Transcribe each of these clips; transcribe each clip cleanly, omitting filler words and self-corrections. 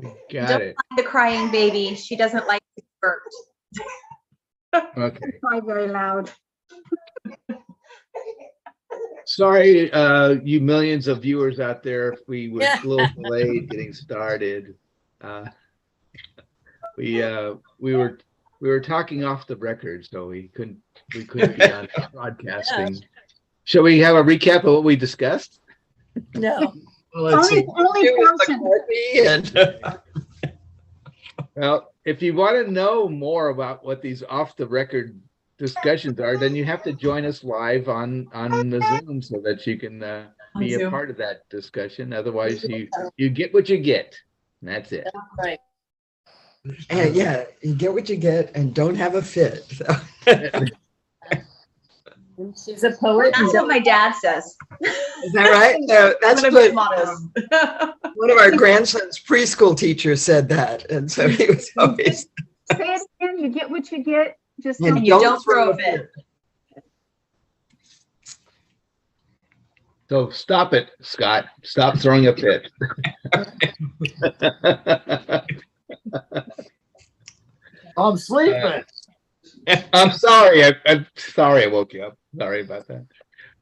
Got Don't it. mind the crying baby. She doesn't like to be burped. Okay. Cry very loud. Sorry, you millions of viewers out there, if we were Yeah. a little delayed getting started. We were talking off the record, so we couldn't be on broadcasting. Shall we have a recap of what we discussed? No. Well, let's see. Only It was portion. McCarthy and Well, if you want to know more about what these off the record discussions are, then you have to join us live on the Zoom so that you can be a Zoom. part of that discussion. Otherwise, you get what you get. And that's it. Right. and yeah, you get what you get and don't have a fit. So. She's a poet. That's what my dad says. Is that right? No, that's One of his what mottos. one of our grandson's preschool teachers said that, and so he was always. Say it again, you get what you get, just And don't. you don't throw a fit. So stop it, Scott. Stop throwing a fit. I'm sleeping. I'm sorry. I'm sorry I woke you up. Sorry about that.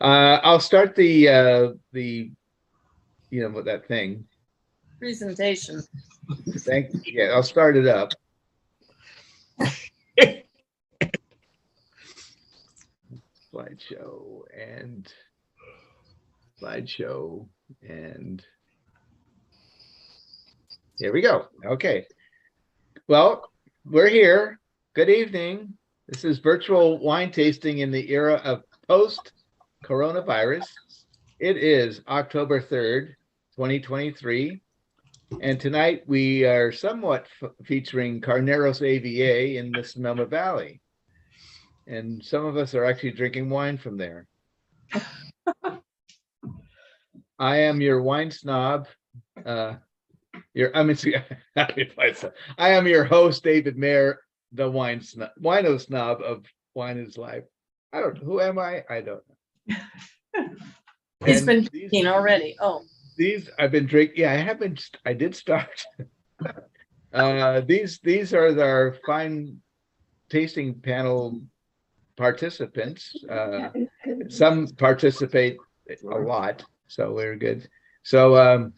I'll start the with that thing. Presentation. Yeah, I'll start it up. Slideshow and here we go. Okay. Well, we're here. Good evening. This is virtual wine tasting in the era of post-coronavirus. It is October 3rd, 2023. And tonight we are somewhat featuring Carneros AVA in the Sonoma Valley. And some of us are actually drinking wine from there. I am your wine snob. I am your host, David Mayer, the wino snob of Wine is Life. I don't know. Who am I? I don't know. He's And been these- drinking already. Oh. These I've been drinking. Yeah, I did start. These are our fine tasting panel participants. Some participate a lot, so we're good. So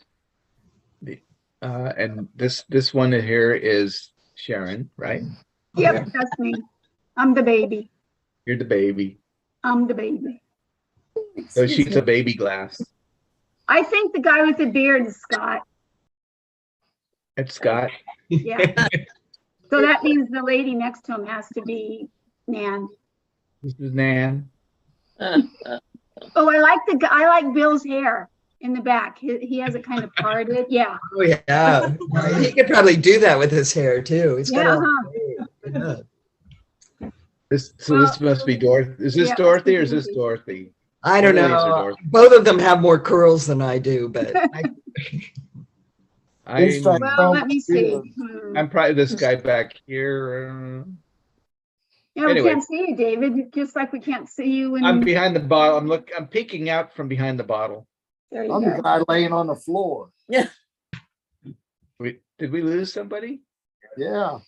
and this one here is Sharon, right? Yep, that's me. I'm the baby. You're the baby. I'm the baby. So she's a baby glass. I think the guy with the beard is Scott. It's Scott. Yeah. So that means the lady next to him has to be Nan. This is Nan. Oh, I like Bill's hair in the back. He has it kind of parted. Yeah. Oh yeah, he could probably do that with his hair too. He's got Yeah, all yeah. This must be Dorothy. Is this Yeah, Dorothy or is this Dorothy? I don't One of these are know. Dorothy. Both of them have more curls than I do, but Well, let me see. I'm probably this guy back here. Yeah, we anyway. can't see you, David, just like we can't see you. I'm behind the bottle. I'm peeking out from behind the bottle. There you I'm go. the guy laying on the floor. Yeah. Did we lose somebody? Yeah.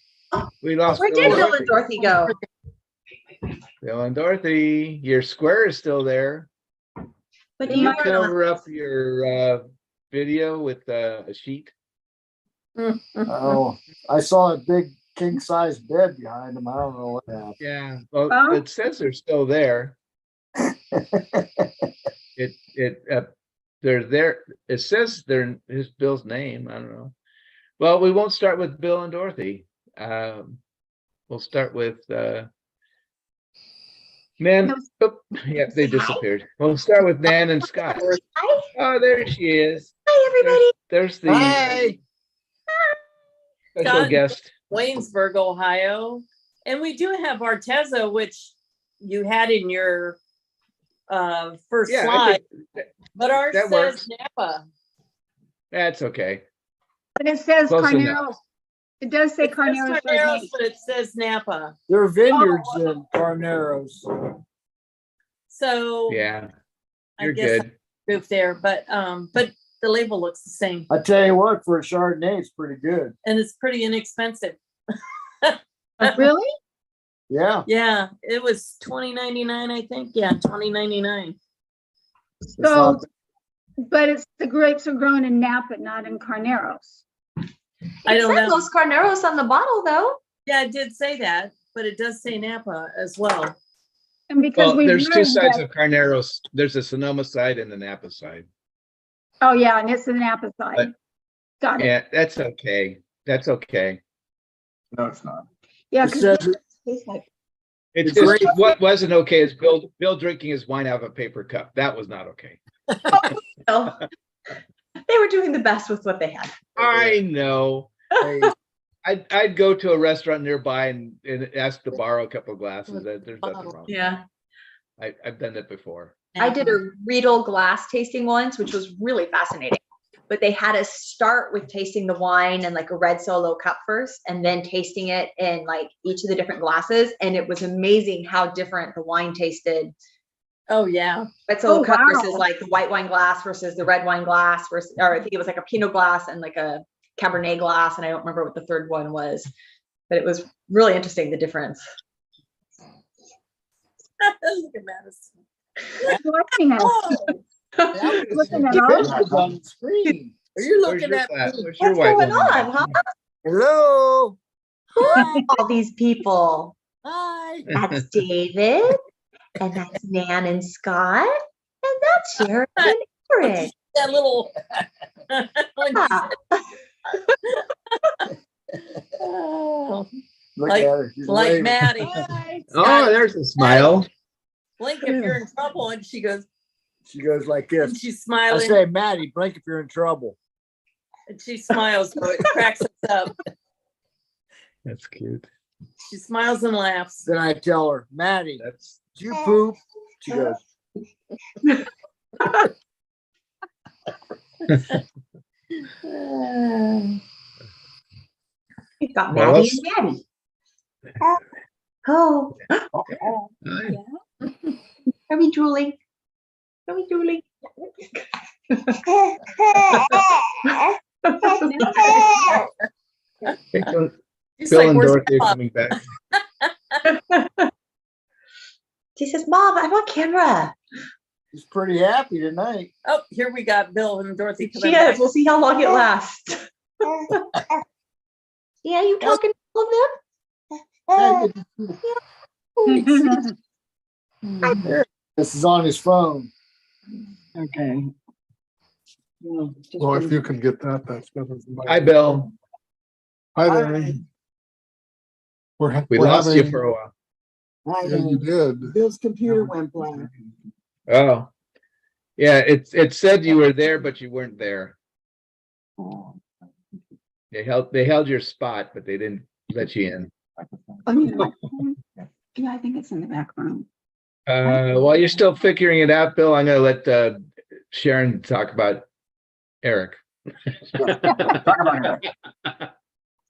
We lost. Where did Bill and Dorothy go? Bill and Dorothy, your square is still there. But Did you you are cover up your video with a sheet? Oh, I saw a big king size bed behind him. I don't know what happened. Yeah. Well, Oh. it says they're still there. They're there. It says his Bill's name. I don't know. Well, we won't start with Bill and Dorothy. We'll start with Nan. No. Oh, yeah, they disappeared. We'll start with Nan and Scott. Hi. Oh, there she is. Hi, everybody. There's the Hi. special Scott. guest. Waynesburg, Ohio. And we do have Arteza, which you had in your first Yeah, I slide, think but ours that says works. Napa. That's okay. But it says Close enough. Carneros. It does say It says Carneros. Carneros, but it says Napa. There are vineyards in Carneros. So Yeah, I you're guess good. I moved there, but the label looks the same, I tell you what, for a Chardonnay, it's pretty good. and it's pretty inexpensive. Really? Yeah. Yeah, it was $20.99, I think. Yeah, $20.99. It's So, not- but it's the grapes are grown in Napa, not in Carneros. I don't know. Los Carneros on the bottle though. Yeah, it did say that, but it does say Napa as well. And because Well, we there's two learned sides that, of Carneros. There's a Sonoma side and the Napa side. oh yeah, and it's the Napa side. But- Got it. Yeah, that's okay. That's okay. No, it's not. Yeah, It 'cause says it tastes like, It's The just grape- what wasn't okay is Bill drinking his wine out of a paper cup. That was not okay. No. They were doing the best with what they had. I know. Hey, I'd go to a restaurant nearby and ask to borrow a couple of glasses. There's nothing wrong. Yeah. I've done that before. I did a Riedel glass tasting once, which was really fascinating. But they had us start with tasting the wine in like a red solo cup first, and then tasting it in like each of the different glasses. And it was amazing how different the wine tasted. Oh, yeah. Red solo Oh, cup wow. versus like the white wine glass versus the red wine glass versus, or I think it was like a Pinot glass and like a Cabernet glass. And I don't remember what the third one was, but it was really interesting, the difference. Look at Madison. watching us. Oh, Looking at it all. was on the screen. are you Where's looking your at glass? me? Where's your What's white going wine? on, huh? Hello. Who are all these people? Hi. That's David, and that's Nan and Scott, and that's Sharon and Eric. That little. Yeah. Oh, Look Like- at her. She's like waving. Maddie. Oh, there's a smile. Blink if you're in trouble, and she goes, She goes like and this. she's I smiling, say, Maddie, blink if you're in trouble. and she smiles, so it cracks us up. That's cute. She smiles and laughs. Then I tell her, Maddie, That's did you poop? She goes, We've got What Maddie else? and Maddie. Oh, are we drooling? Are we drooling? Hey, Bill She's Bill like, and "Where's Dorothy are Pop?" coming back. She says, Mom, I'm on camera. she's pretty happy tonight. Oh, here we got Bill and Dorothy coming She is. back. We'll see how long it lasts. Yeah, you talking to all of them? This is on his phone. Okay. Well, if you can get that, that's better. than mine. Hi, Bill. Hi there. We we're lost you having- for a while. Yeah, you did. Bill's computer went blank. Oh. Yeah, it said you were there, but you weren't there. They held your spot, but they didn't let you in. Yeah, I think it's in the back room. While you're still figuring it out, Bill, I'm gonna let Sharon talk about Eric.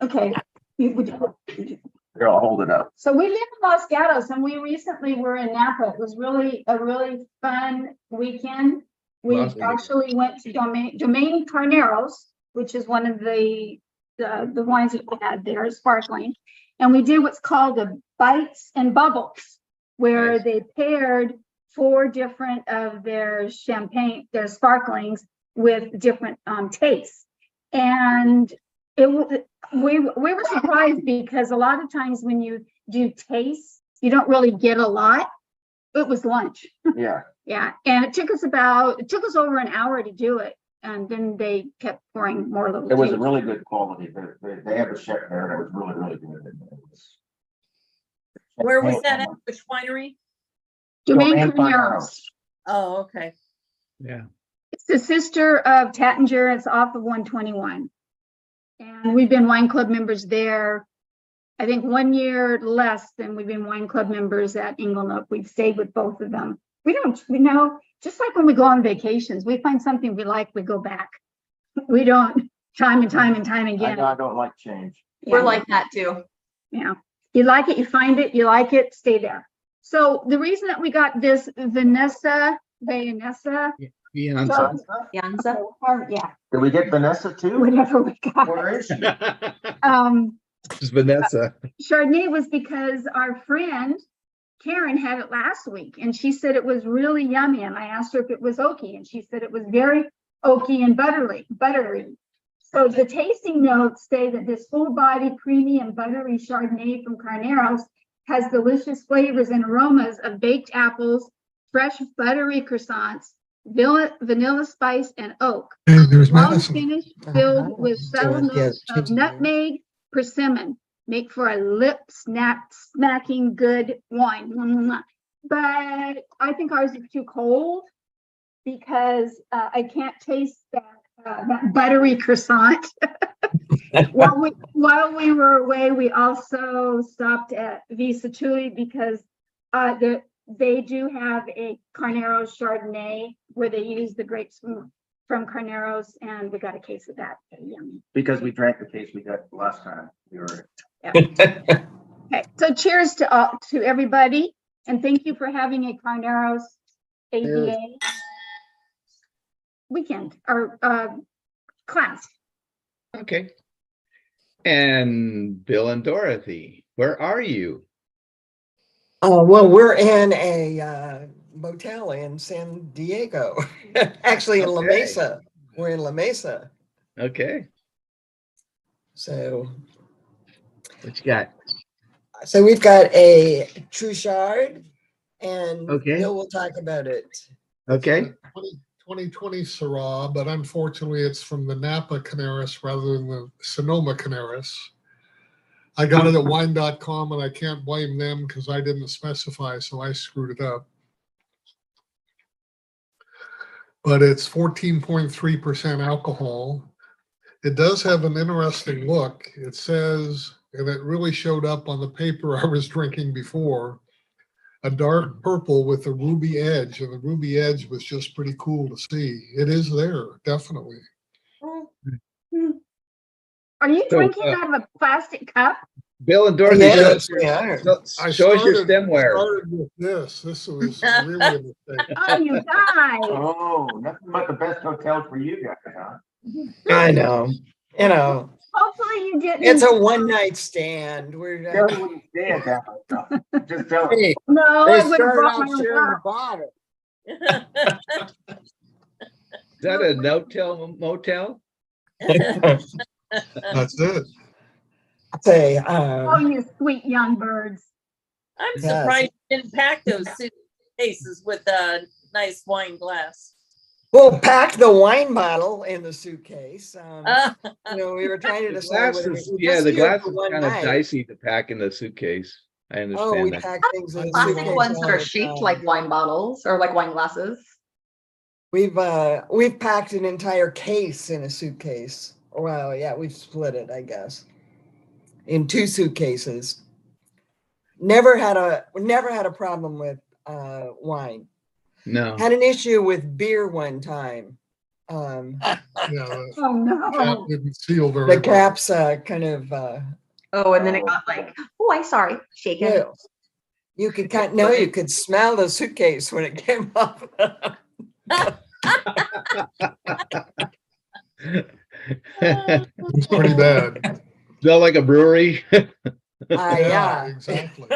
Okay. Here, I'll hold it up. So we live in Los Gatos and we recently were in Napa. It was really a really fun weekend. We Los Gatos. actually went to Domain Carneros, which is one of the wines that we had there, sparkling. And we did what's called a bites and bubbles, where Nice. they paired 4 different of their champagne, their sparklings with different tastes. And we were surprised because a lot of times when you do tastes, you don't really get a lot. It was lunch. Yeah. Yeah. And it took us over an hour to do it. And then they kept pouring more little. It was a tastes. really good quality. They have a chef there and it was really, really good. It was- Where was that at? Which winery? Domain Domain Carneros. Oh, okay. Yeah. It's the sister of Tattinger. It's off of 121. And we've been wine club members there, I think 1 year less than we've been wine club members at Inglenook. We've stayed with both of them. We know, just like when we go on vacations, we find something we like, we go back. We don't time and time again. I don't like change. We're Yeah. like that too. Yeah, you like it, you find it, you like it, stay there. So the reason that we got this Vanessa Beyonce. Pianza. Yeah, Did we get Vanessa too? whatever we got. Where is she? It's Vanessa. Chardonnay was because our friend Karen had it last week and she said it was really yummy. And I asked her if it was oaky and she said it was very oaky and buttery. So the tasting notes say that this full body, creamy and buttery Chardonnay from Carneros has delicious flavors and aromas of baked apples, fresh buttery croissants, vanilla spice, and oak. There's Long Madison. finish filled with subtle notes of nutmeg, persimmon. Make for a smacking good wine. But I think ours is too cold because I can't taste that buttery croissant. While we were away, we also stopped at Visa Tui because they do have a Carneros Chardonnay where they use the grapes from Carneros, and we got a case of that. Yummy. Because we drank the case we got last time. We were. Okay, so cheers to everybody, and thank you for having a Carneros AVA weekend or class. Okay. And Bill and Dorothy, where are you? Well, we're in a motel in San Diego, actually in La Okay. Mesa. We're in La Mesa. Okay. So What you got? we've got a Truchard, and Okay. Bill will talk about it. Okay. 2020 Syrah, but unfortunately it's from the Napa Carneros rather than the Sonoma Carneros. I got it at wine.com and I can't blame them because I didn't specify, so I screwed it up. But it's 14.3% alcohol. It does have an interesting look. It says, and it really showed up on the paper I was drinking before, a dark purple with a ruby edge, and the ruby edge was just pretty cool to see. It is there, definitely. Are you So, drinking out of a plastic cup? Bill and Dorothy, Yes, we are. show us your stemware. I started with this. This was really a mistake. Oh, you guys. Oh, nothing but the best hotel for you guys, huh? I know. You know, Hopefully you didn't. it's a one-night stand. We're Tell me when you stay at that hotel. Just tell me. Hey, No, they I would have started brought out my own sharing the cup. bottle. Is that a no-tell motel? That's it. say, Oh, you sweet young birds. I'm Yes. surprised you didn't pack those suitcases with a nice wine glass. we'll pack the wine bottle in the suitcase. Ah, We were trying to The decide glass whether is, we yeah, just the here glass for is one kind of night. dicey to pack in the suitcase. I Oh, we understand that. pack things in the Plastic suitcase ones all that are the shaped time. like wine bottles or like wine glasses. We've packed an entire case in a suitcase. Well, yeah, we've split it, I guess, in two suitcases. Never had a problem with wine. No. Had an issue with beer one time. Yeah, the Oh, cap no. didn't seal very The well. caps kind of Oh, and then it got like, oh, I'm sorry, shaken. yeah. You could smell the suitcase when it came off. It's pretty bad. Smell like a brewery. Yeah, exactly.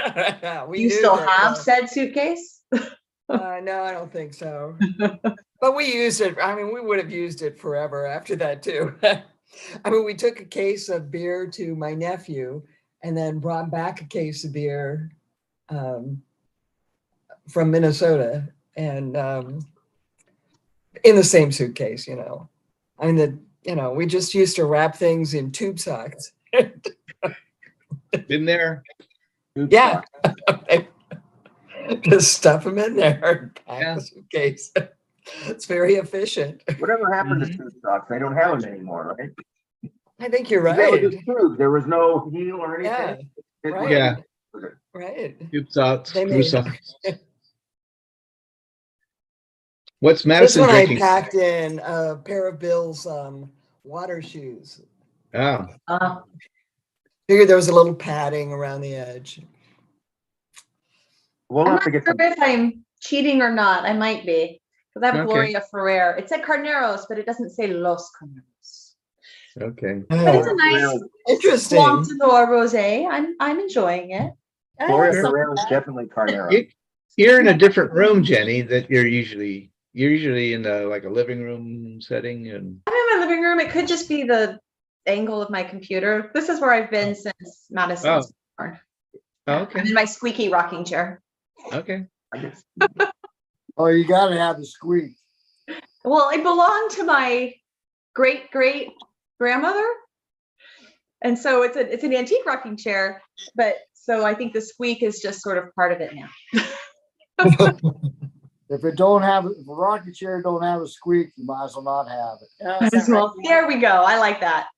We You knew still that, have said suitcase? no, I don't think so. But we used it. I mean, we would have used it forever after that too. I mean, we took a case of beer to my nephew and then brought back a case of beer from Minnesota and in the same suitcase, I mean, we just used to wrap things in tube socks. Been there. Yeah. Just stuff them in there, pack Yeah. the suitcase. It's very efficient. Whatever happened to tube socks? They don't have them anymore, right? I think you're They were right. just tubes. There was no heel or Yeah, anything. It was- right. Yeah. right. Tube socks, They screw made- socks. What's This Madison one I drinking? packed in a pair of Bill's water shoes. Oh, Figured there was a little padding around the edge. We'll I'm have not to get sure some. if I'm cheating or not. I might be. Because I have Okay. Gloria Ferrer. It said Carneros, but it doesn't say Los Carneros. Okay. But it's Oh, a nice interesting. Blanc de Noir rosé. I'm enjoying it. I Gloria have some- Ferrer is definitely Carnero. You're in a different room, Jenny, that you're usually in like a living room setting, and I'm in my living room. It could just be the angle of my computer. This is where I've been since Madison's born. oh, I'm okay, in my squeaky rocking chair. okay. Oh, you gotta have the squeak. Well, it belonged to my great grandmother. And so it's an antique rocking chair, but so I think the squeak is just sort of part of it now. If a rocking chair don't have a squeak, you might as well not have it. Oh, is that right? Well, there we go. I like that.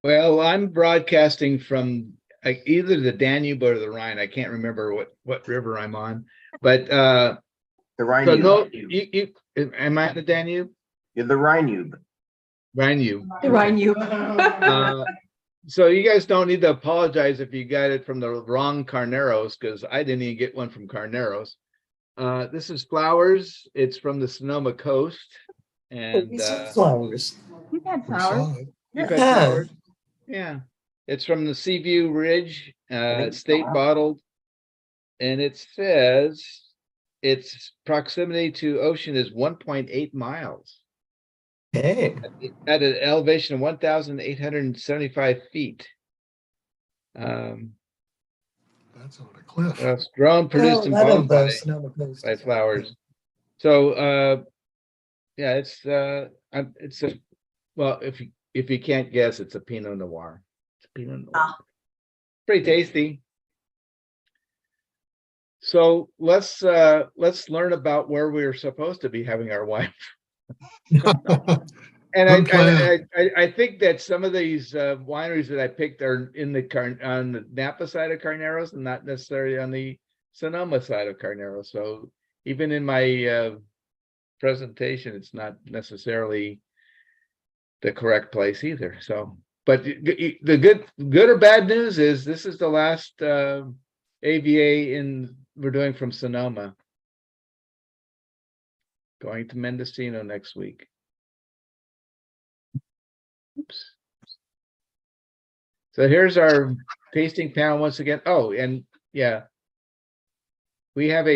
Well, I'm broadcasting from either the Danube or the Rhine. I can't remember what river I'm on, but The Rhine. so no, you am I at the Danube? You're the Rhine. Rhine. The Rhine you. So you guys don't need to apologize if you got it from the wrong Carneros, because I didn't even get one from Carneros. This is flowers. It's from the Sonoma coast, and Flowers. We've had I flowers. saw it. you've had Yeah. flowers. Yeah, it's from the Seaview Ridge, state bottled, and it says its proximity to ocean is 1.8 miles Hey. at an elevation of 1,875 feet. That's on a cliff. It's grown, produced, and None bottled of by, the Sonoma Coast. by flowers. So, yeah, it's a, well, if you can't guess, it's a Pinot Noir. It's a Pinot Noir. Ah. Pretty tasty. So let's learn about where we're supposed to be having our wine. And Good plan. I think that some of these wineries that I picked are in on the Napa side of Carneros and not necessarily on the Sonoma side of Carneros. So even in my presentation, it's not necessarily the correct place either. So, but the good or bad news is this is the last AVA we're doing from Sonoma. Going to Mendocino next week. Oops. So here's our tasting panel once again. Oh, and yeah, we have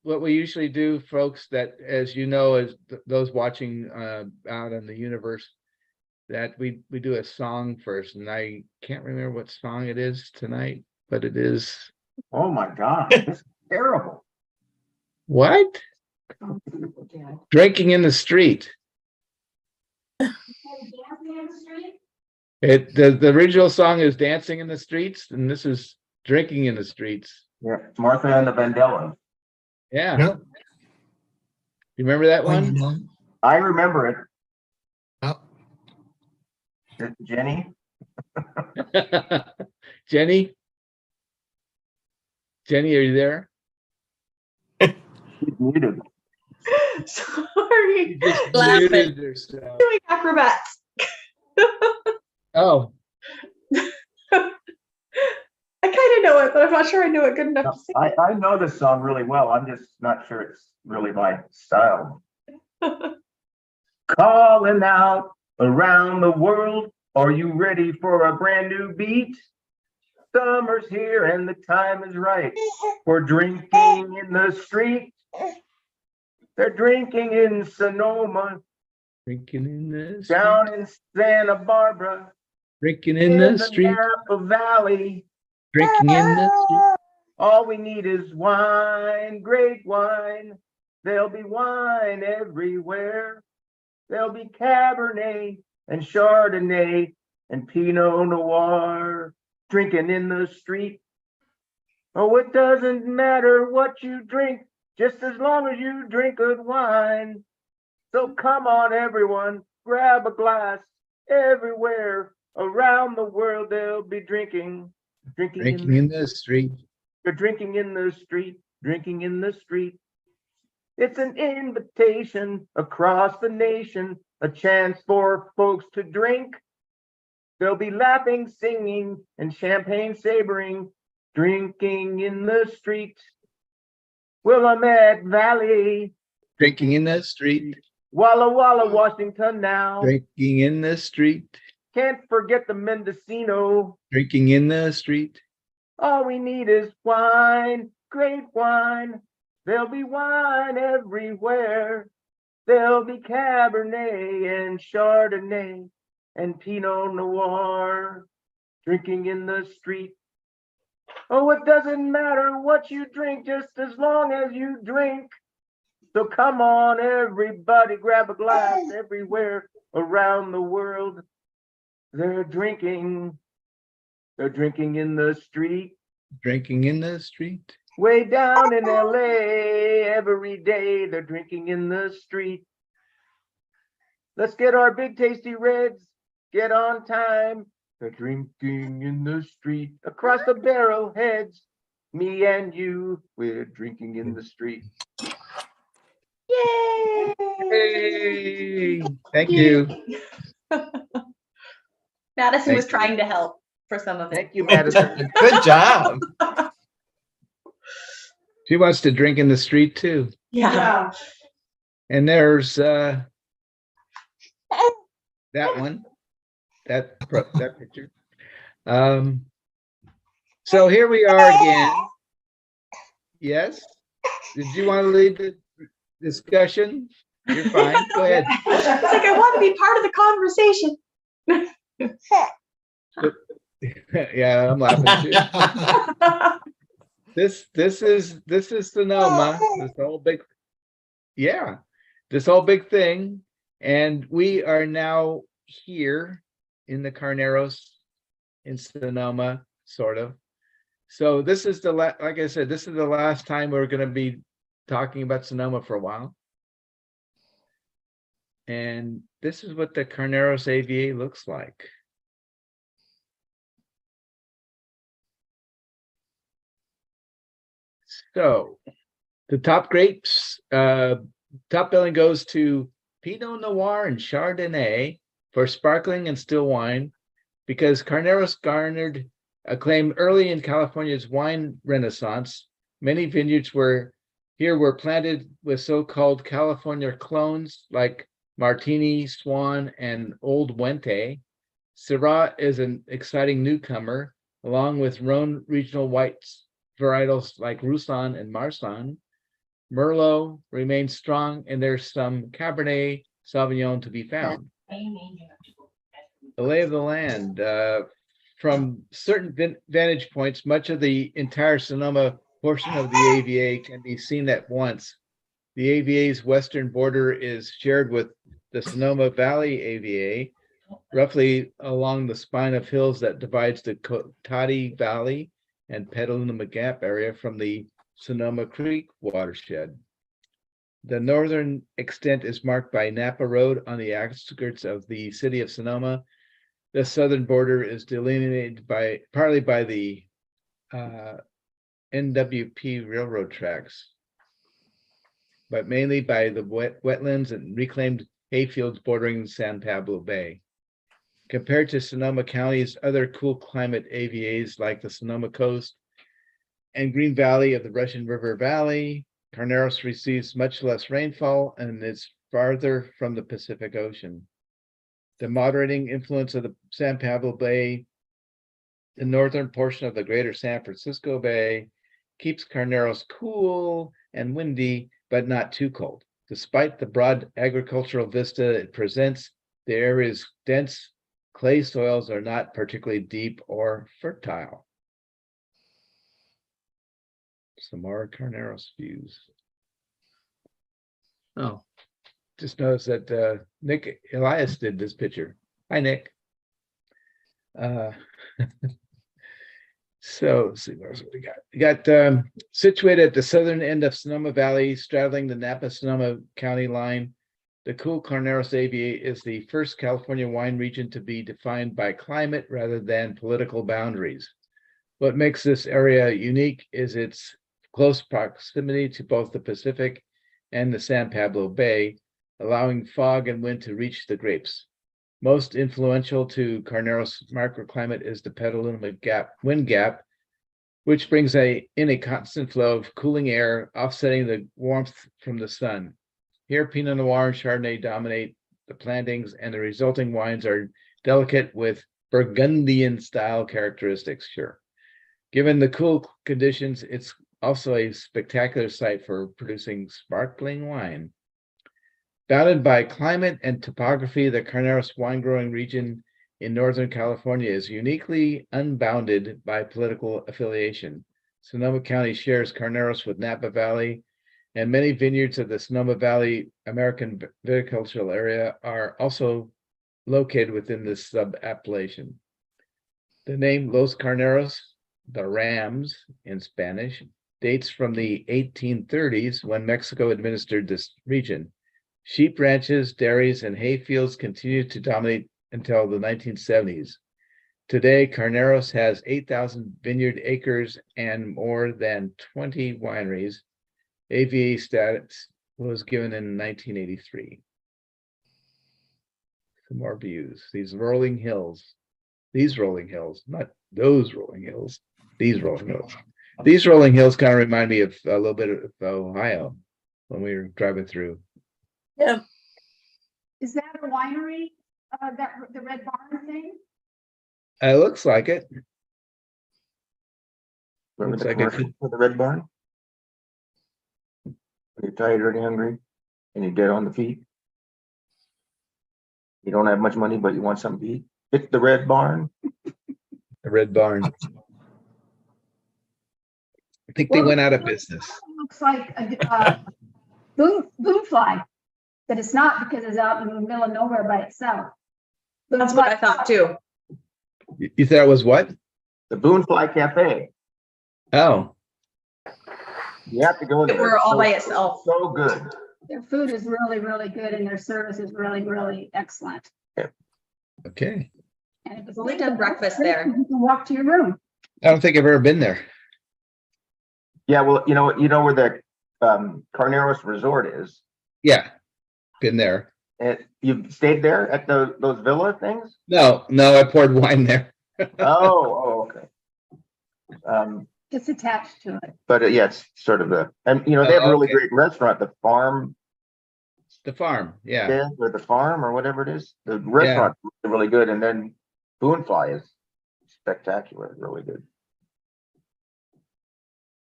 what we usually do, folks, that, as you know, as those watching out in the universe, that we do a song first, and I can't remember what song it is tonight, but it is Oh my God, this is terrible. what? Drinking in the Street. The original song is Dancing in the Streets, and this is Drinking in the Streets. Yeah, it's Martha and the Vandellas. Yeah. Yep. You remember that Well, you one? know, I remember it. Yep. Jenny. Jenny? Jenny, are you there? She's muted. Sorry. Just Laughing. muted herself. Doing acrobats. Oh, I kind of know it, but I'm not sure I know it good enough to sing. I know this song really well. I'm just not sure it's really my style. Calling out around the world. Are you ready for a brand new beat? Summer's here and the time is right for drinking in the street. They're drinking in Sonoma, drinking in the down street. in Santa Barbara, Drinking in the street. Napa Valley. Drinking in the street. All we need is wine, great wine. There'll be wine everywhere. There'll be Cabernet and Chardonnay and Pinot Noir. Drinking in the street. Oh, it doesn't matter what you drink, just as long as you drink good wine. So come on, everyone, grab a glass. Everywhere around the world they'll be drinking Drinking in the street. They're drinking in the street, drinking in the street. It's an invitation across the nation, a chance for folks to drink. They'll be laughing, singing, and champagne sabering, drinking in the street. Willamette Valley, Drinking in the street, Walla Walla, Washington now. drinking in the street, Can't forget the Mendocino. drinking in the street. All we need is wine, great wine. There'll be wine everywhere. There'll be Cabernet and Chardonnay and Pinot Noir. Drinking in the street. Oh, it doesn't matter what you drink, just as long as you drink. So come on, everybody, grab a glass everywhere around the world. They're drinking in the street. Drinking in the street. Way down in LA, every day they're drinking in the street. Let's get our big tasty reds, get on time. They're drinking in the street. Across the barrel heads, me and you, we're drinking in the street. Yay! Hey, thank you. Madison was Thank you. trying to help for some of it. Thank you, Madison. Good job. She wants to drink in the street too. Yeah. And there's that one, that picture. So here we are again. Yes. Did you want to lead the discussion? You're fine. Go ahead. It's like I want to be part of the conversation. Yeah, I'm laughing too. This is Sonoma. This whole big thing, and we are now here in the Carneros in Sonoma, sort of. So this is like I said, this is the last time we're going to be talking about Sonoma for a while. And this is what the Carneros AVA looks like. So the top grapes, top billing goes to Pinot Noir and Chardonnay for sparkling and still wine, because Carneros garnered acclaim early in California's wine renaissance. Many vineyards were planted with so-called California clones like Martini, Swan, and Old Wente. Syrah is an exciting newcomer, along with Rhone regional whites varietals like Roussan and Marsan. Merlot remains strong, and there's some Cabernet Sauvignon to be found. The lay of the land. From certain vantage points, much of the entire Sonoma portion of the AVA can be seen at once. The AVA's western border is shared with the Sonoma Valley AVA, roughly along the spine of hills that divides the Cotati Valley and Petaluma Gap area from the Sonoma Creek watershed. The northern extent is marked by Napa Road on the outskirts of the city of Sonoma. The southern border is delineated partly by the NWP railroad tracks, but mainly by the wetlands and reclaimed hayfields bordering San Pablo Bay. Compared to Sonoma County's other cool climate AVAs like the Sonoma Coast and Green Valley of the Russian River Valley, Carneros receives much less rainfall and is farther from the Pacific Ocean. The moderating influence of the San Pablo Bay, the northern portion of the greater San Francisco Bay, keeps Carneros cool and windy, but not too cold. Despite the broad agricultural vista it presents, the area's dense clay soils are not particularly deep or fertile. Some more Carneros views. Oh, just noticed that Nick Elias did this picture. Hi, Nick. So let's see, what we got? We got situated at the southern end of Sonoma Valley, straddling the Napa-Sonoma County line. The cool Carneros AVA is the first California wine region to be defined by climate rather than political boundaries. What makes this area unique is its close proximity to both the Pacific and the San Pablo Bay, allowing fog and wind to reach the grapes. Most influential to Carneros microclimate is the Petaluma wind gap, which brings in a constant flow of cooling air, offsetting the warmth from the sun. Here, Pinot Noir and Chardonnay dominate the plantings, and the resulting wines are delicate with Burgundian style characteristics. Sure. Given the cool conditions, it's also a spectacular site for producing sparkling wine. Bounded by climate and topography, the Carneros wine growing region in Northern California is uniquely unbounded by political affiliation. Sonoma County shares Carneros with Napa Valley, and many vineyards of the Sonoma Valley American viticultural area are also located within this sub-appellation. The name Los Carneros, the Rams in Spanish, dates from the 1830s when Mexico administered this region. Sheep ranches, dairies, and hay fields continued to dominate until the 1970s. Today, Carneros has 8,000 vineyard acres and more than 20 wineries. AVA status was given in 1983. Some more views. These rolling hills, not those rolling hills, these rolling hills. These rolling hills kind of remind me of a little bit of Ohio when we were driving through. Yeah. Is that a winery, that the Red Barn thing? It looks like it. Remember Looks the like commercial for the Red Barn? When you're tired, dirty, hungry, and you're dead on the feet. You don't have much money, but you want something to eat. It's the Red Barn. The Red Barn. I think they went out of business. Looks like a boomfly, but it's not because it's out in the middle of nowhere by itself. That's what I thought too. You thought it was what? The Boonfly Cafe. Oh, You have to go in there. We're all So- by itself. So good. Their food is really, really good and their service is really, really excellent. okay. And if it's Only done breakfast there. You can walk to your room. I don't think I've ever been there. Yeah, well, you know where the Carneros Resort is. Yeah, been there. And you stayed there at those villa things? No, I poured wine there. Oh, okay. It's attached to it. But yeah, it's sort of and they have a really okay. great restaurant, the farm, The farm, yeah. or the farm or whatever it is. The restaurant is really good, and then Boonfly is spectacular, really good.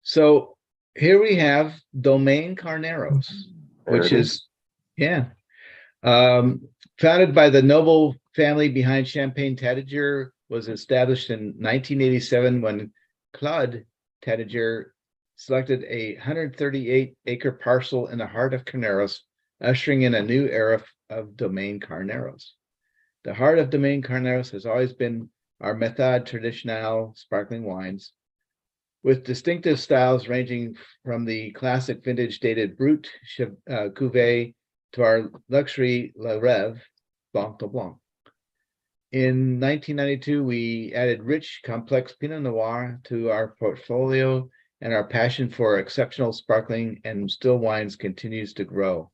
So here we have Domaine Carneros, There which it is, founded by the noble family behind Champagne Taittinger, was established in 1987 when Claude Taittinger selected a 138-acre parcel in the heart of Carneros, ushering in a new era of Domaine Carneros. The heart of Domaine Carneros has always been our Méthode Traditionnelle sparkling wines, with distinctive styles ranging from the classic vintage dated Brut Cuvée to our luxury La Rêve Blanc de Blanc. In 1992, we added rich, complex Pinot Noir to our portfolio, and our passion for exceptional sparkling and still wines continues to grow.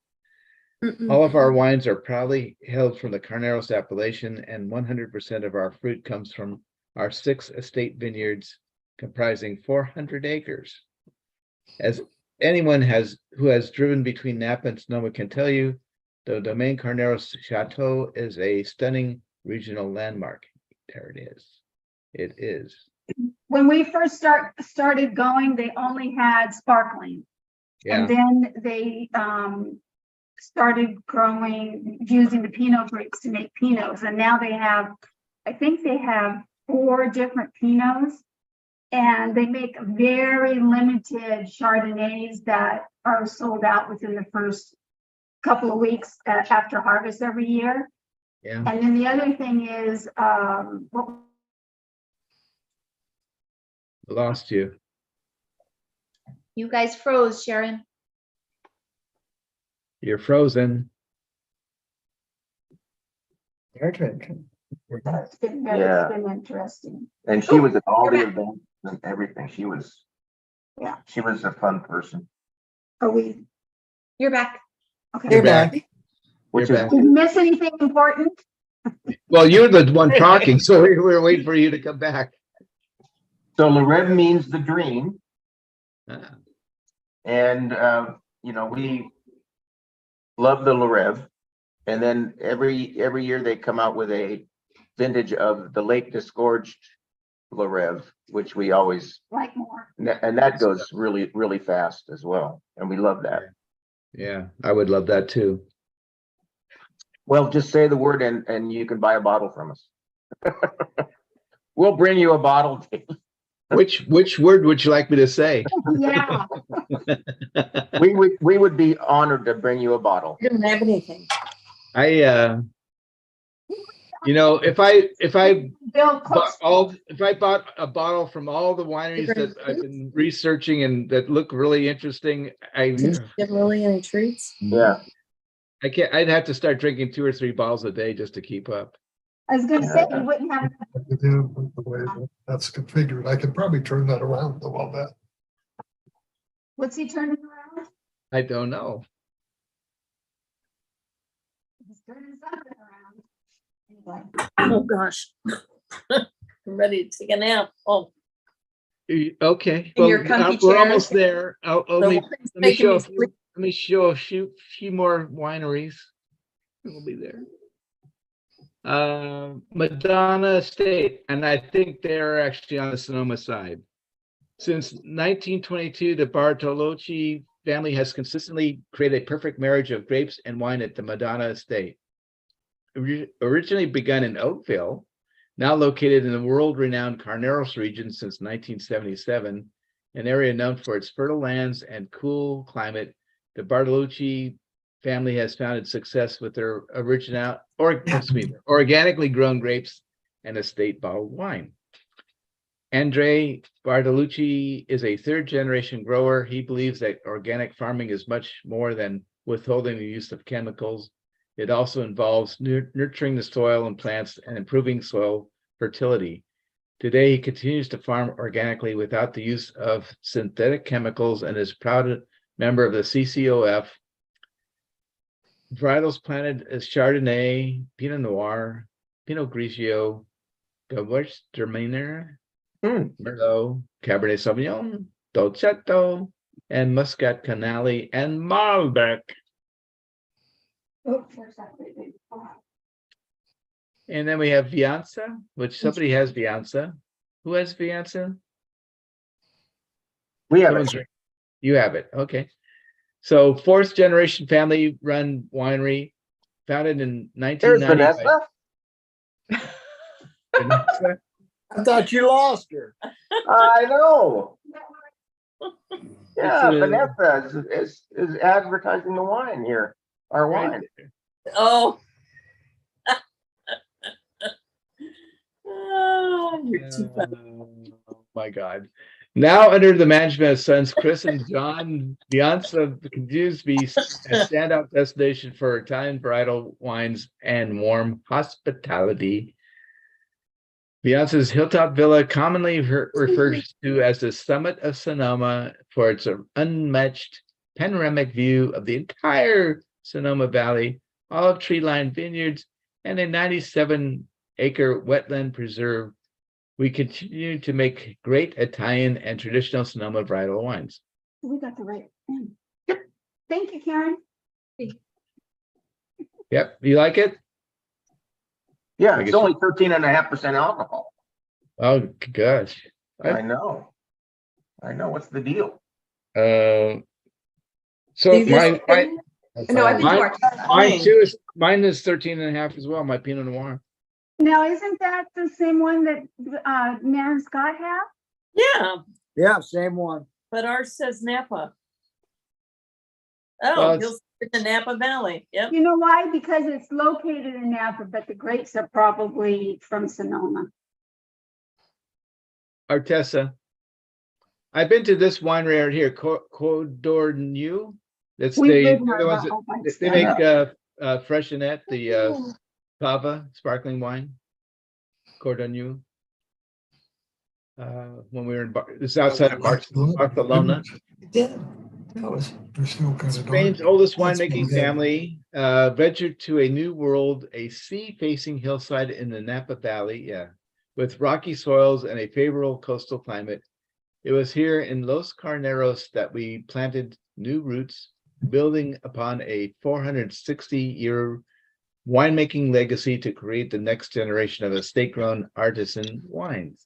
All of our wines are proudly hailed from the Carneros appellation, and 100% of our fruit comes from our 6 estate vineyards comprising 400 acres. As anyone who has driven between Napa and Sonoma can tell you, the Domaine Carneros Chateau is a stunning regional landmark. There it is. It is. When we first started going, they only had sparkling. Yeah. And then they started using the Pinot grapes to make Pinots. And now I think they have 4 different Pinots. And they make very limited Chardonnays that are sold out within the first couple of weeks after harvest every year. Yeah. And then the other thing is, Lost you. You guys froze, Sharon. You're frozen. Your turn. it's been interesting. And she was at all the you're back. events and everything. She was Yeah. a fun person. You're back. Okay. You're back. Which You're is back. Did you miss anything important? Well, you're the one talking, so we were waiting for you to come back. So Loreb means the dream. Ah, And, we love the Loreb. And then every year they come out with a vintage of the Lake Disgorged Loreb, which we always, Like more. and that goes really, really fast as well. And we love that. yeah, I would love that too. Well, just say the word and you can buy a bottle from us. We'll bring you a bottle. Which word would you like me to say? Yeah. We would be honored to bring you a bottle. You don't have anything. I if I Bill bought if I bought a bottle from all the wineries that I've been researching and that look really interesting, Did you get Lily any treats? Yeah. I'd have to start drinking 2 or 3 bottles a day just to keep up. I was gonna say, you wouldn't have. The way that's configured, I could probably turn that around a little bit. What's he turning around? I don't know. He's turning something around. Anyway. Oh, gosh. I'm ready to take a nap. Oh. Okay, In well, your comfy we're chair. almost there. Let me Making show me a few, let me show a few more wineries. We'll be there. Madonna Estate, and I think they're actually on the Sonoma side. Since 1922, the Bartolucci family has consistently created a perfect marriage of grapes and wine at the Madonna Estate. Originally begun in Oakville, now located in the world-renowned Carneros region since 1977, an area known for its fertile lands and cool climate, the Bartolucci family has found success with their organically grown grapes and estate bottled wine. Andre Bartolucci is a 3rd-generation grower. He believes that organic farming is much more than withholding the use of chemicals. It also involves nurturing the soil and plants and improving soil fertility. Today, he continues to farm organically without the use of synthetic chemicals and is a proud member of the CCOF. Varietals planted as Chardonnay, Pinot Noir, Pinot Grigio, Gewürztraminer, Merlot, Cabernet Sauvignon, Dolcetto, and Muscat Canali and Malbec. Oh, there's that baby. And then we have Vianza, which somebody has Vianza. Who has Vianza? We have Someone's it. You have it. Okay. So 4th-generation family-run winery, founded in There's 1995. Vanessa. Vanessa? I thought you lost her. I know. Yeah, It's a- Vanessa is advertising the wine here. Our Right wine. there. Oh. Oh, you're too funny. Oh my God. Now under the management of sons Chris and John, Vianza continues to be a standout destination for Italian varietal wines and warm hospitality. Vianza's hilltop villa, commonly referred to as the summit of Sonoma, for its unmatched panoramic view of the entire Sonoma Valley, olive tree-lined vineyards, and a 97-acre wetland preserve. We continue to make great Italian and traditional Sonoma varietal wines. We got the right thing. Yep. Thank you, Karen. Yep, you like it? Yeah, I it's guess only 13.5% alcohol. Oh gosh. I know. What's the deal? So These my No, I've been to Mine- our. mine is 13.5 as well, my Pinot Noir. Now, isn't that the same one that Nan and Scott have? Yeah, Yeah, same one. but ours says Napa. Oh, Well, you'll see it in the Napa Valley. Yep. You know why? Because it's located in Napa, but the grapes are probably from Sonoma. Artesa. I've been to this winery right here, Codorniu. That's We've they're been the there ones a whole bunch that they make Freshenet, the Cava sparkling wine. Codorniu. When we were in it's outside of Barcelona. Yeah, that was. They're still kind of Spain's dark. oldest That's winemaking pretty good. family ventured to a new world, a sea-facing hillside in the Napa Valley, With rocky soils and a favorable coastal climate, it was here in Los Carneros that we planted new roots, building upon a 460-year winemaking legacy to create the next generation of estate-grown artisan wines.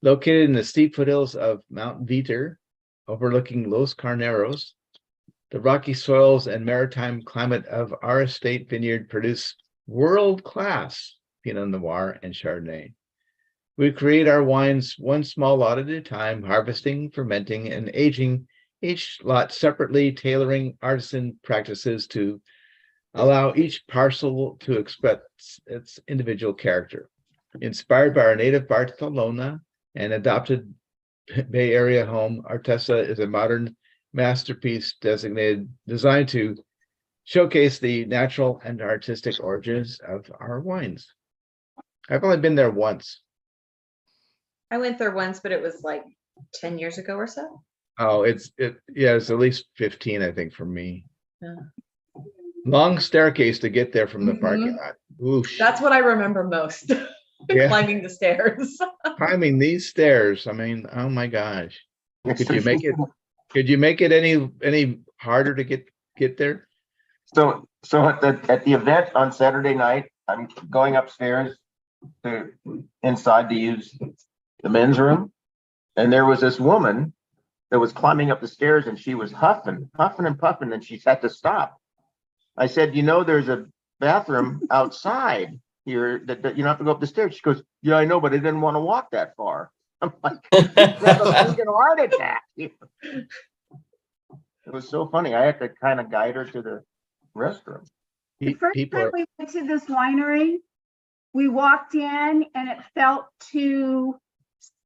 Located in the steep foothills of Mount Veeder, overlooking Los Carneros, the rocky soils and maritime climate of our estate vineyard produce world-class Pinot Noir and Chardonnay. We create our wines one small lot at a time, harvesting, fermenting, and aging each lot separately, tailoring artisan practices to allow each parcel to express its individual character. Inspired by our native Barcelona and adopted Bay Area home, Artesa is a modern masterpiece designed to showcase the natural and artistic origins of our wines. I've only been there once. I went there once, but it was like 10 years ago or so. Oh, it's at least 15, I think, for me. Yeah. Long staircase to get there from the parking lot. Oosh. That's what I remember most. Yeah. Climbing the stairs. Climbing these stairs. I mean, oh my gosh. Could you make it any harder to get there? So at the event on Saturday night, I'm going upstairs to inside to use the men's room, and there was this woman that was climbing up the stairs, and she was puffing, and she had to stop. I said, there's a bathroom outside here that you don't have to go up the stairs. She goes, yeah, I know, but I didn't want to walk that far. I'm like, that's a freaking heart attack. It was so funny. I had to kind of guide her to the restroom. The first time we went to this winery, we walked in and it felt too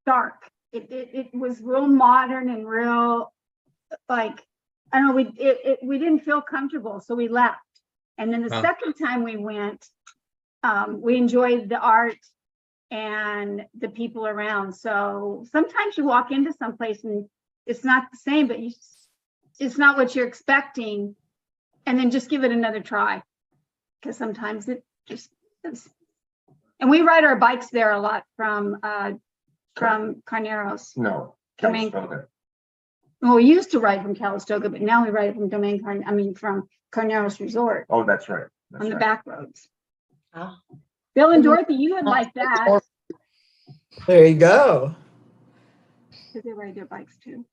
stark. It was real modern and real, like, I don't know, we didn't feel comfortable, so we left. And then the second time we went, we enjoyed the art and the people around. So sometimes you walk into someplace and it's not the same, but it's not what you're expecting. And then just give it another try, because sometimes it just is. And we ride our bikes there a lot from Carneros. No, Calistoga. Well, we used to ride from Calistoga, but now we ride from from Carneros Resort. Oh, that's right. On the back roads. Oh. Bill and Dorothy, you would like that. There you go. Because they ride their bikes too.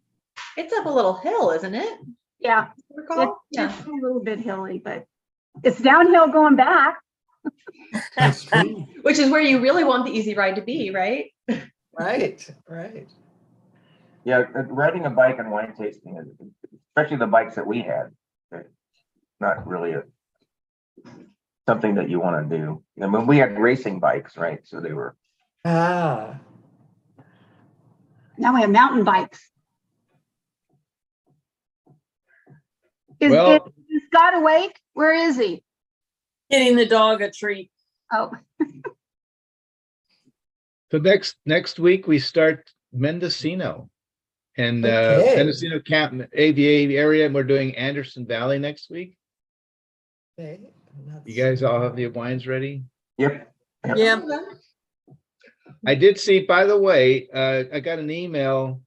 It's up a little hill, isn't it? Yeah. Yeah. It's a little bit hilly, but it's downhill going back. That's true. Which is where you really want the easy ride to be, right? Right. Yeah, riding a bike and wine tasting, especially the bikes that we had, not really something that you want to do. I mean, we had racing bikes, right? So they were. Ah. Now we have mountain bikes. Is Scott awake? Where is he? Getting the dog a treat. Oh. So next week we start Mendocino and Okay. Mendocino Camp AVA area, and we're doing Anderson Valley next week. Okay. You guys all have the wines ready? Yep. Yeah. I did see, by the way, I got an email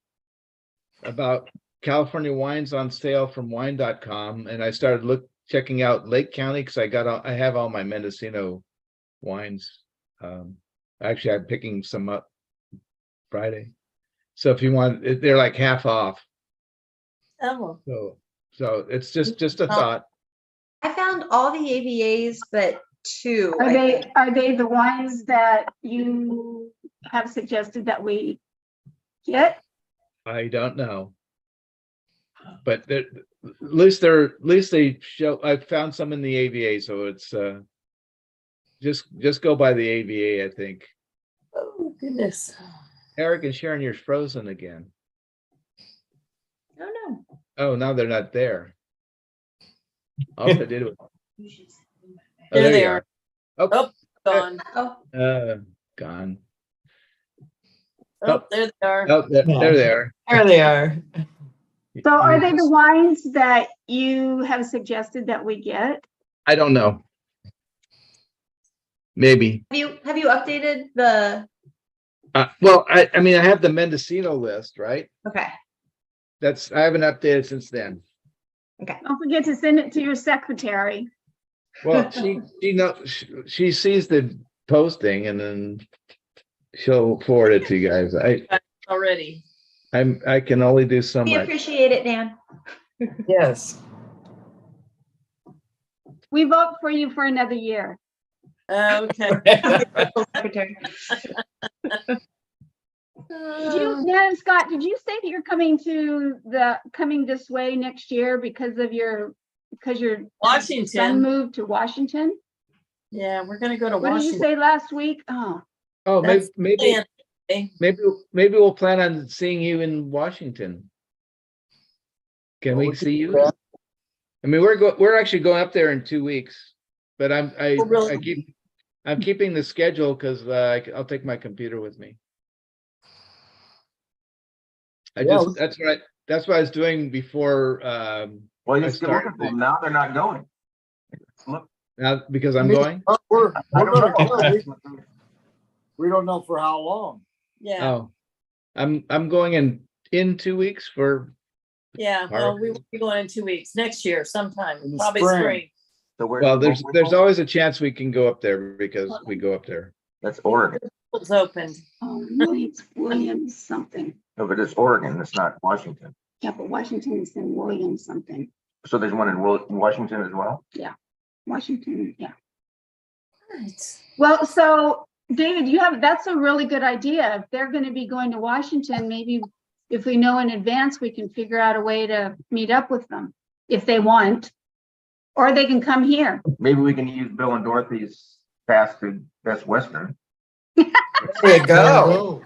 about California wines on sale from wine.com, and I started checking out Lake County because I have all my Mendocino wines. Actually, I'm picking some up Friday. So if you want, they're like half off. Oh. So it's just a thought. I found all the AVAs but two. Are they the ones that you have suggested that we get? I don't know. But at least they show. I found some in the AVA, so it's just go by the AVA, I think. Oh goodness. Eric and Sharon, you're frozen again. No. Oh, now they're not there. All I did was. There they you are. Oh, Gone. gone. Oh, there they are. Oh, there they are. There they are. So are they the wines that you have suggested that we get? I don't know. maybe. Have you updated the, Well, I mean, I have the Mendocino list, right? okay, I haven't updated since then. okay. Don't forget to send it to your secretary. Well, she sees the posting and then she'll forward it to you guys. Already. I can only do so We much. appreciate it, Dan. Yes. We vote for you for another year. Okay. Secretary. Did you, Dan and Scott, did you say that you're coming this way next year because your son Washington. moved to Washington? Yeah, we're gonna go to What did you Washington. say last week? Oh, Oh, That's maybe planned. maybe we'll plan on seeing you in Washington. Can we see you? I mean, we're actually going up there in 2 weeks, but Oh, really? I'm keeping the schedule because I'll take my computer with me. That's what I was doing before. Well, I you still looking started for them now. They're not going. Look, now because I'm going. We're I don't gonna know. go. We don't know for how long. Yeah, Oh, I'm going in 2 weeks for. yeah. Well, we will be going in 2 weeks, next year sometime, In the probably spring. spring. So where's Well, the there's always a chance we can go up there because we go up there. That's Oregon. It's opened. oh, Williams something. No, but it's Oregon. It's not Washington. Yeah, but Washington is in Williams something. So there's one in Washington as well. Washington, yeah. Right. Well, so David, that's a really good idea. If they're going to be going to Washington, maybe if we know in advance, we can figure out a way to meet up with them if they want, or they can come here. Maybe we can use Bill and Dorothy's fast to Best Western. There you There you go.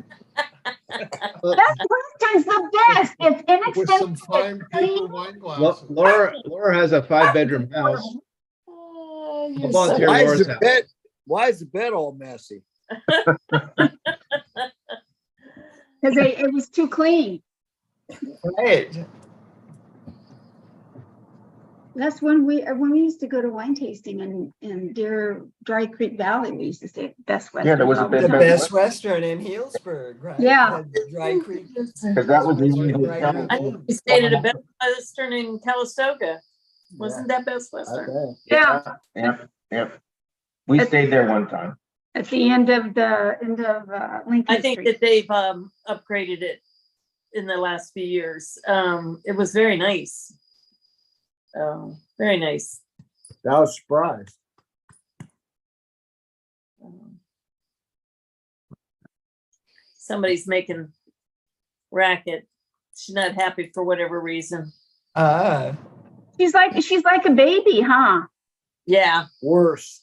Best Western's the best. It's With some inexpensive. fine paper wine glasses. Laura has a 5-bedroom house. Oh, I'll you're volunteer so- Why is Laura's the house. bed? Why is the bed all messy? Because it was too clean. Right. That's when we used to go to wine tasting in Dry Creek Valley. We used to stay at Best Western. Yeah, there was a all the bit The of time. Best Western in Healdsburg, right? Yeah. The Dry Creek. Because that was the only Right. hotel. I think we stayed at a Best Western in Calistoga. Wasn't that Best Western? Okay. Yeah, Yeah. We stayed there one time. at the end of Lincoln I think Street. that they've upgraded it in the last few years. It was very nice. Very nice. I was surprised. Somebody's making racket. She's not happy for whatever reason. She's like a baby, huh? Yeah, Worse.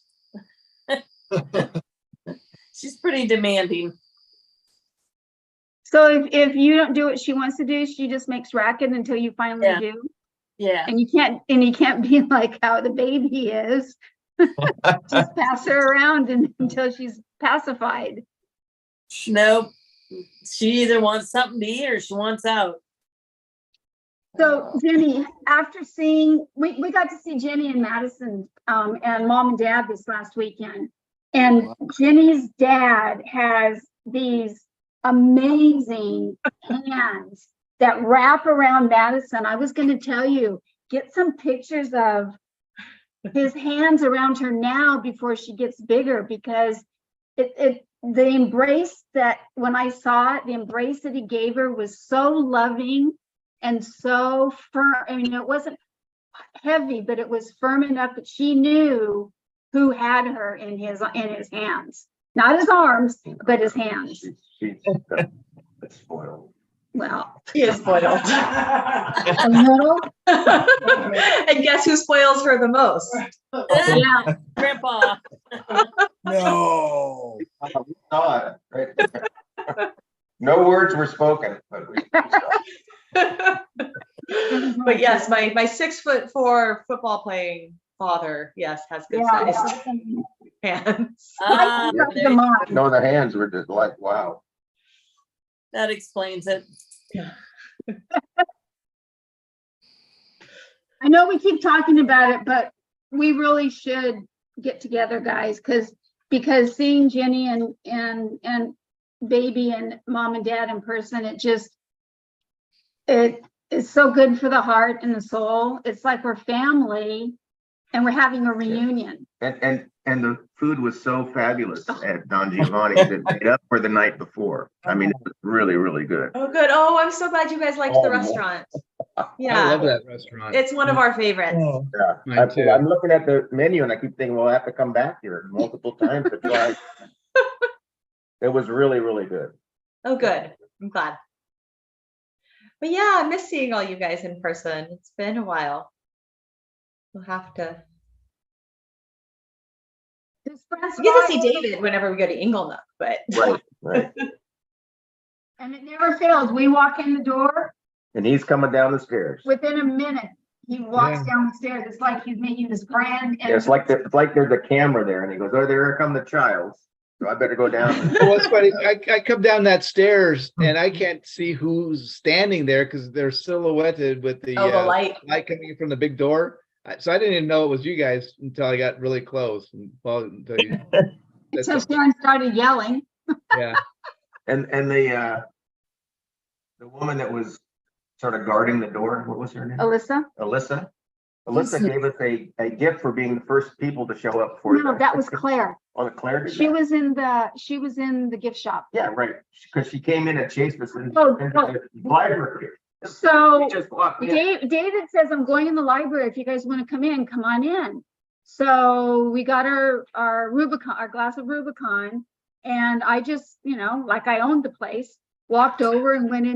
she's pretty demanding. So if you don't do what she wants to do, she just makes racket until you finally Yeah. do. Yeah, And you can't be like how the baby is. Just pass her around until she's pacified. nope. She either wants something to eat or she wants out. So Jenny, after seeing, we got to see Jenny and Madison and mom and dad this last weekend. And Jenny's dad has these amazing hands that wrap around Madison. I was going to tell you, get some pictures of his hands around her now before she gets bigger, because the embrace that when I saw it, the embrace that he gave her was so loving and so firm. I mean, it wasn't heavy, but it was firm enough that she knew who had her in his hands, not his arms, but his hands. She's spoiled. Well, She is spoiled. a little, And guess who spoils her the most? yeah. Grandpa. No. We saw it, right? No words were spoken, but we But yes, my 6'4" football playing father, yes, has good sized hands. Ah, The mom. no, the hands were just like, wow. that explains it. I know we keep talking about it, but we really should get together, guys, because because seeing Jenny and baby and mom and dad in person, it is so good for the heart and the soul. It's like we're family and we're having a reunion. And the food was so fabulous at Don Giovanni's. It made up for the night before. I mean, it was really, really good. Oh, good. Oh, I'm so glad you guys liked the restaurant. I Yeah, love that restaurant. it's one of our favorites. Oh, Yeah, Mine too. I'm looking at the menu and I keep thinking, well, I have to come back here multiple times to try. It was really, really good. Oh, good. I'm glad. But yeah, I miss seeing all you guys in person. It's been a while. We'll have to. His friends We get to see fly over, David whenever we go to Inglenook, but Right. and it never fails. We walk in the door, And he's coming down the stairs. within a minute, he walks Yeah. down the stairs. It's like he's making this grand. Yeah, it's like there's a camera there and he goes, oh, there come the child. So I better go down. Well, it's funny. I come down that stairs and I can't see who's standing there because they're silhouetted with the oh, the light. light coming in from the big door. So I didn't even know it was you guys until I got really close. And well, until you, that's So Sharon started yelling. And the woman that was sort of guarding the door, what was her name? Alyssa? Alyssa. Alyssa gave us a gift for being the first people to show up for. No, that was Claire. Oh, Claire did She that? was in the gift shop. Yeah, right. Because she came in and chased us into Oh, the library. So We just walked in. David says, I'm going in the library. If you guys want to come on in. So we got our Rubicon, our glass of Rubicon. And I just, like I owned the place, walked over and went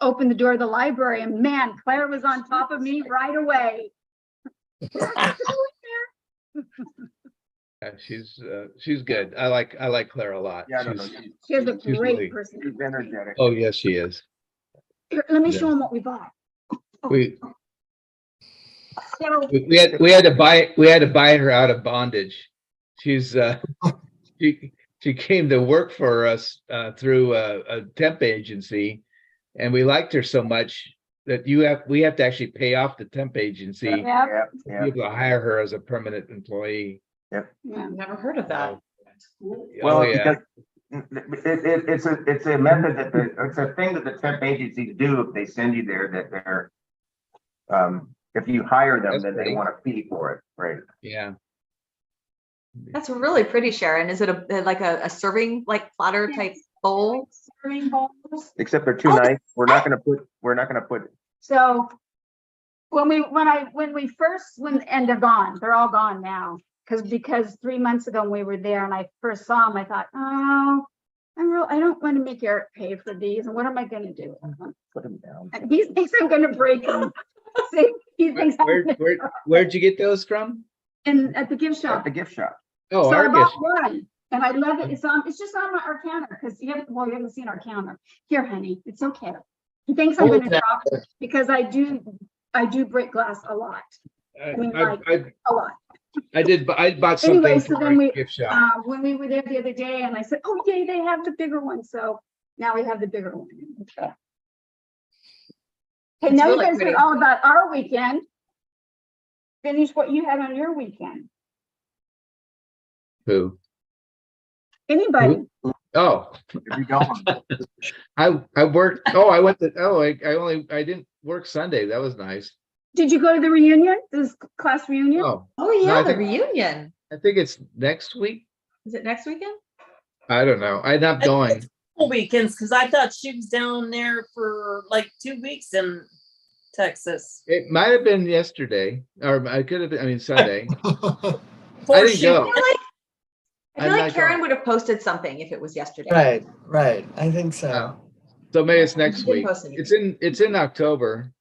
opened the door of the library. And man, Claire was on top of me right away. Yeah, she's good. I like Claire a lot. Yeah, I don't know. She's- She has a She's great really- personality. She's energetic. Oh yes, she is. Here, let me Yeah. show them what we bought. We So we had to buy her out of bondage. She's she came to work for us through a temp agency, and we liked her so much that we have to actually pay off the temp agency to yeah, be able to hire her as a permanent employee. yeah. I've never heard of that. Well, Oh, yeah. because it's a method it's a thing that the temp agencies do if they send you there that they're, if you hire them, That's then they pretty. want a fee for it, right? Yeah. That's really pretty, Sharon. Is it like a serving like platter type bowl? Serving bowls. Except they're too Oh. nice. We're not gonna put, So when they're gone, they're all gone now. Because 3 months ago when we were there and I first saw them, I thought, oh, I don't want to make Eric pay for these. And what am I going to do? put them down. And he thinks I'm going to break them. See, he thinks Where'd you get those from? at the gift At shop. the gift shop. Oh, So I our bought gift. one and I love it. It's just on our counter because you haven't seen our counter. Here, honey, it's okay. He thinks I'm Oh, going to drop it because I do break glass a lot, a lot. I bought something Anyway, so from then our we, gift shop. when we were there the other day and I said, oh yay, they have the bigger one. So now we have the bigger one. Okay, It's now you really guys pretty. heard all about our weekend. Finish what you had on your weekend. Who? Anybody? Oh, If you don't, I worked. Oh, I went to. Oh, I didn't work Sunday. That was nice. Did you go to the reunion, this class reunion? Oh, Oh yeah, I the think- reunion. I think it's next week. Is it next weekend? I don't know. I'm not going. Full weekends, because I thought she was down there for like 2 weeks in Texas. It might have been yesterday, or I could have been. I mean Sunday. Before I didn't she- go. I I'm feel like not Karen going. would have posted something if it was yesterday. right. I think so. Oh. So maybe it's next Didn't week. post anything. It's in October.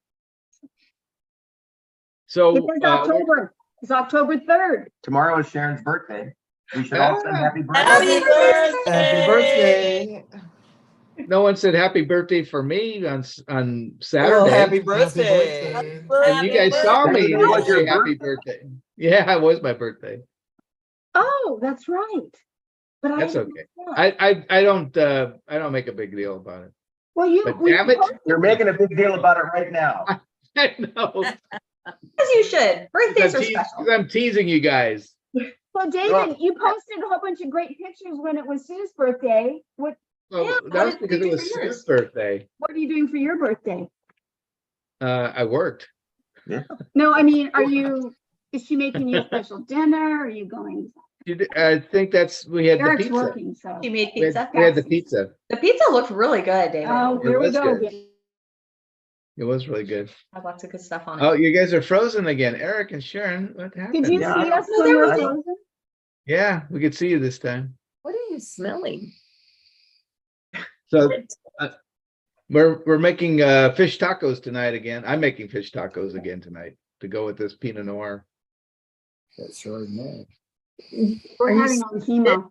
So It's October. It's October 3rd. tomorrow is Sharon's birthday. We should all sing happy birthday. Happy birthday! Happy birthday. no one said happy birthday for me on Well, Saturday. happy birthday. And you guys saw me. It was say your happy birthday. Yeah, it was my birthday. Oh, that's right. But That's didn't okay. know that. I don't make a big deal about it. Well, you. But we damn it. posted You're making a big deal about it right now. I know. As you should. Birthdays are special. I'm teasing you guys. So David, you posted a whole bunch of great pictures when it was Sue's birthday. What Well, Yeah, that was what did because you it do was for yours? Sue's birthday. are you doing for your birthday? I worked. No, I mean, is she making you a special dinner? Are you going? I think we had the Eric's pizza. working, so. You made We had, pizza? we had the pizza. The pizza looked really good, David. Oh, here we was go good. again. It was really good. Had lots of good stuff on it. Oh, you guys are frozen again. Eric and Sharon, what happened? Did you Yeah, see us No, when there we're was- frozen? Yeah, we could see you this time. What are you smelling? So we're making fish tacos tonight again. I'm making fish tacos again tonight to go with this Pinot Noir. That's Chardonnay. We're Are you having on chemo.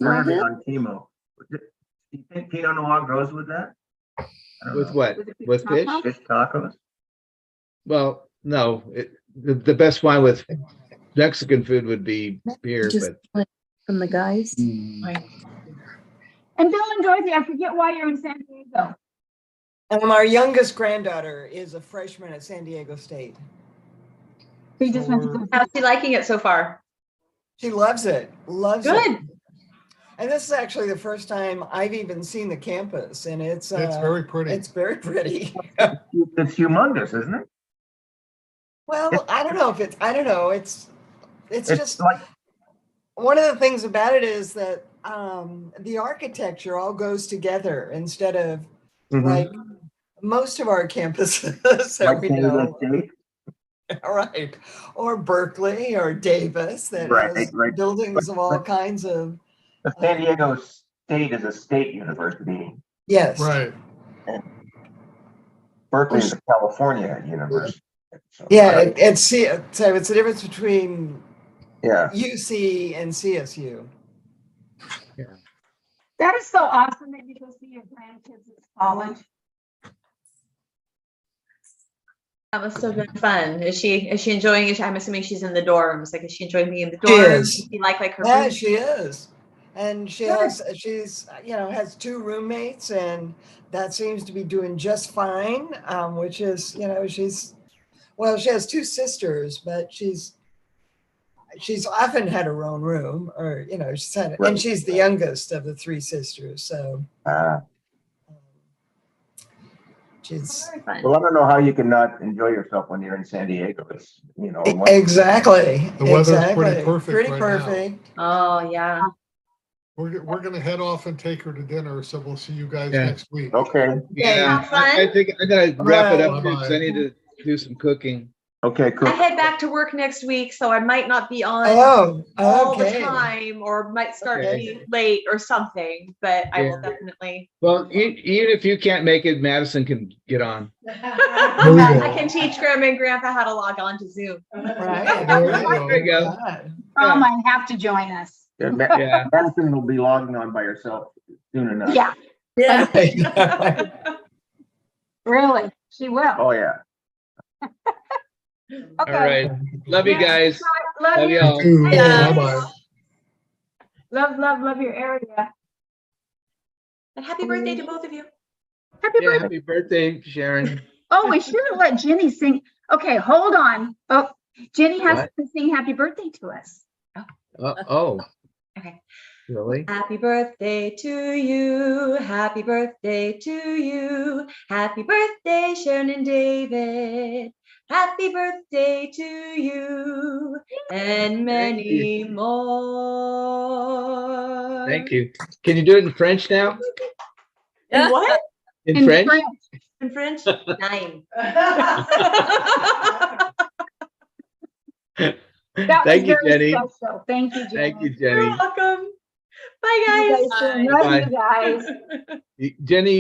You're having on chemo. Do you think Pinot Noir goes with that? I don't With know. what? With the With fish? taco? Fish tacos? Well, no. The best wine with Mexican food would be beer, Just but like from the guys. And Bill and Dorothy, I forget why you're in San Diego. Our youngest granddaughter is a freshman at San Diego State. We just went to go. How's she liking it so far? She loves it. Loves it. Good. And this is actually the first time I've even seen the campus, and it's very pretty. It's very pretty. It's humongous, isn't it? Well, I don't know if it's. I don't know. It's just like, one of the things about it is that the architecture all goes together instead of like most of our campuses that like we San Diego know. State. Right, or Berkeley or Davis that Right, has right. buildings of all kinds of. The San Diego State is a state university. Yes. Right. Berkeley is a California university. So, Yeah, it's the difference between yeah. UC and CSU. That is so awesome that you go see your grandkids at college. That must have been fun. Is she enjoying it? I'm assuming she's in the dorms. Like, is she enjoying being in the She dorms? is. Does she like her Yeah, room? she is. And she's has 2 roommates, and that seems to be doing just fine. Which is, she has 2 sisters, but she's often had her own room, or she's had, and she's the youngest of the 3 sisters, so she's Very fun. Well, I don't know how you can not enjoy yourself when you're in San Diego. It's, exactly. The weather's exactly. pretty perfect Pretty right now. perfect. Oh yeah. We're gonna head off and take her to dinner, so we'll see you guys Yeah. next week. okay. yeah, Have fun. I think I'm gonna wrap it up Bye-bye. because I need to do some cooking. Okay, cool. I head back to work next week, so I might not be on Oh, all the okay. time, or might start Okay. being late or something. But I will Yeah. definitely. Well, even if you can't make it, Madison can get on. I can teach Grandma and Grandpa how to log on to Zoom. Right. There you go. God. Prom might have to join us. Yeah, Yeah. Madison will be logging on by herself soon enough. Yeah, Yeah. really, she will. Oh, yeah. All right. Love you guys. Love Love you. y'all. Ooh, Yeah. bye-bye. Love your area. And happy birthday to both of you. Happy Yeah, birthday. happy birthday, Sharon. Oh, we should have let Jenny sing. Okay, hold on. Oh, Jenny has What? to sing happy birthday to us. Oh. Okay. Really? Happy birthday to you. Happy birthday to you. Happy birthday, Sharon and David. Happy birthday to you and many more. Thank you. Can you do it in French now? And what? In French? In French? 9. That Thank was you, very Jenny. special. Thank you, Jenny. Thank you, You're Jenny. welcome. Bye, You guys. guys, love you guys. Jenny, you